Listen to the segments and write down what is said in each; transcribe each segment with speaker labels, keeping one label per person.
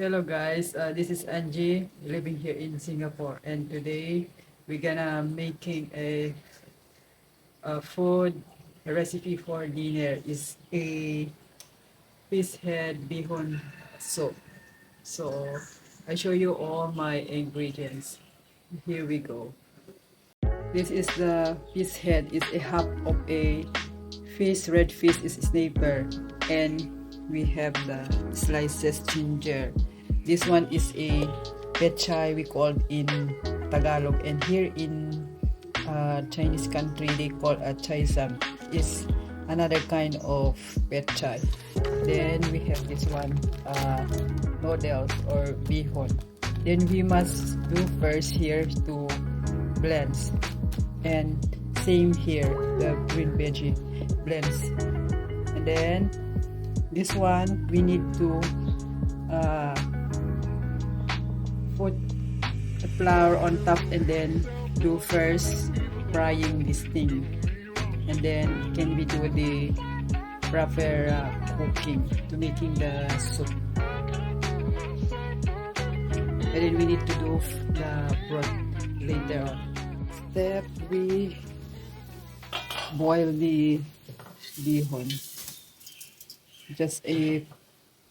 Speaker 1: Hello guys, this is Angie living here in Singapore, and today we're gonna making a food recipe for dinner is a fish head bihon soup. So I show you all my ingredients. Here we go. This is the fish head. It's a half of a fish. Red fish is snapper, and we have the slices ginger. This one is a petchay, we call in Tagalog, and here in Chinese country they call a chaisam. Is another kind of petchay. Then we have this one, noodles or bihon. Then we must do first here to blends, and same here the green veggie blends, and then this one we need to put the flour on top, and then do first frying this thing, and then can we do the proper cooking to making the soup, and then we need to do the broth later on. Step, we boil the bihon just a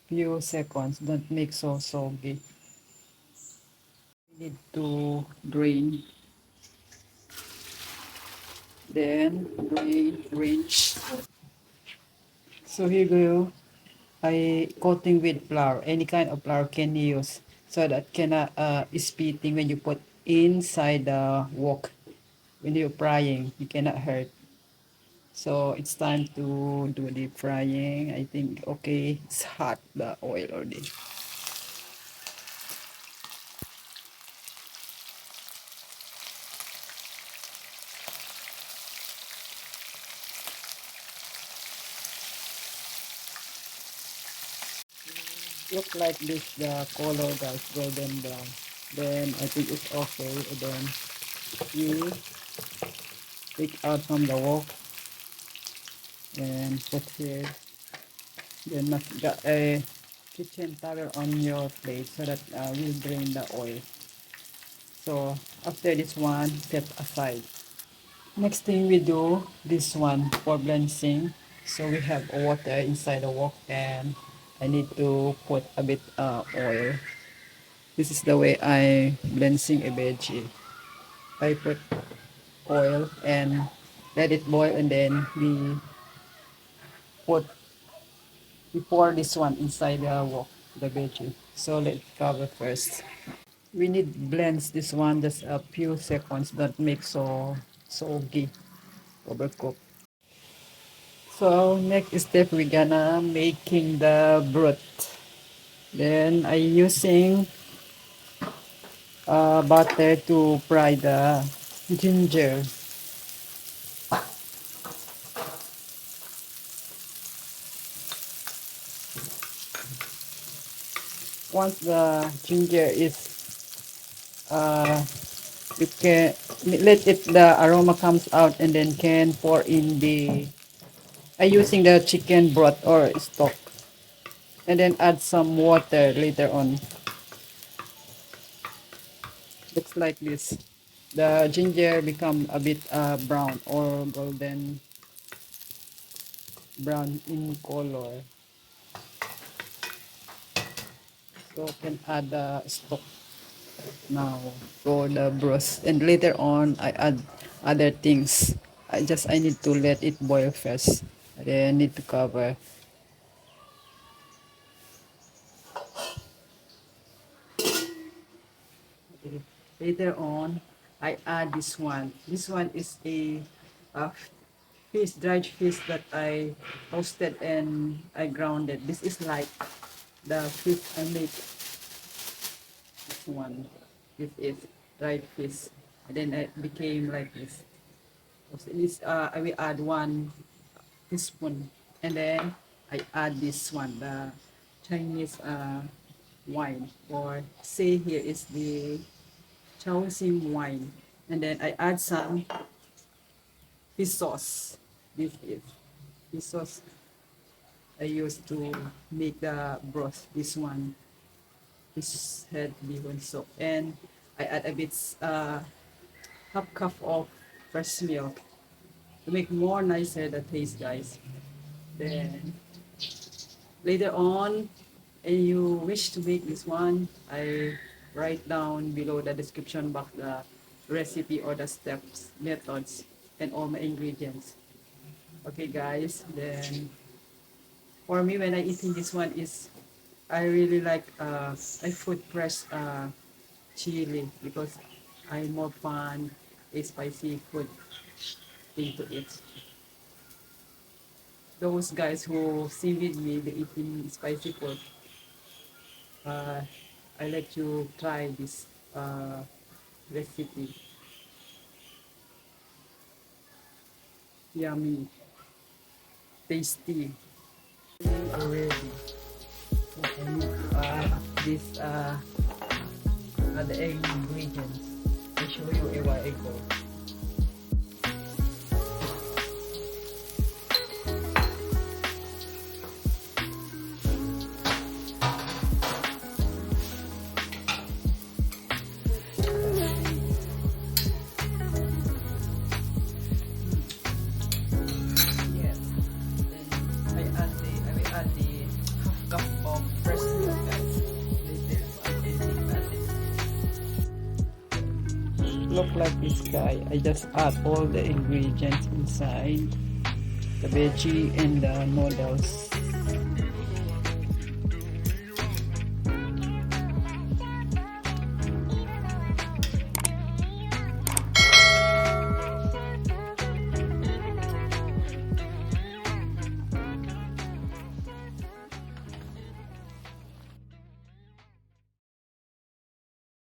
Speaker 1: few seconds, don't make so soggy. We need to drain, then rinse. So here you go, I coating with flour, any kind of flour can use, so that cannot spitting when you put inside the wok. When you're frying, you cannot hurt. So it's time to do the frying. I think okay, it's hot, the oil already. Look like this, the color guys, golden brown. Then I think it's okay. And then we take out from the wok and put here. Then must got a kitchen towel on your plate so that will drain the oil. So after this one, set aside. Next thing we do this one for blending. So we have water inside the wok, and I need to put a bit oil. This is the way I blending a veggie. I put oil and let it boil, and then put we pour this one inside the wok, the veggie. So let's cover first. We need blends this one just a few seconds. Don't make so soggy, overcooked. So next step we gonna making the broth. Then I using butter to fry the ginger. Once the ginger is you can let it the aroma comes out, and then can pour in the I using the chicken broth or stock, and then add some water later on. Looks like this. The ginger become a bit brown or golden brown in color. So can add the stock now for the broth, and later on I add other things. I need to let it boil first. Then need to cover. Later on, I add this one. This one is a fish, dried fish that I roasted and I grounded. This is like the fish I make. This one, this is dried fish. And then it became like this. This I will add 1 teaspoon, and then I add this one, the Chinese wine, or say here is the Shaoxing wine, and then I add some fish sauce. This is fish sauce I use to make the broth. This one, fish head bihon soup, and I add a bit half cup of fresh milk to make more nicer the taste, guys. Then later on, and you wish to make this one, I write down below the description box the recipe or the steps, methods, and all my ingredients. Okay, guys. Then for me, when I eating this one is I really like I put fresh chili because I'm more fun a spicy food into it. Those guys who see with me they eating spicy food, uh, I let you try this recipe. Yummy, tasty, already. I need to this the ingredients. I show you a while ago. Yes. Then I will add the half cup of fresh milk, guys. Look like this guy. I just add all the ingredients inside the veggie and the noodles.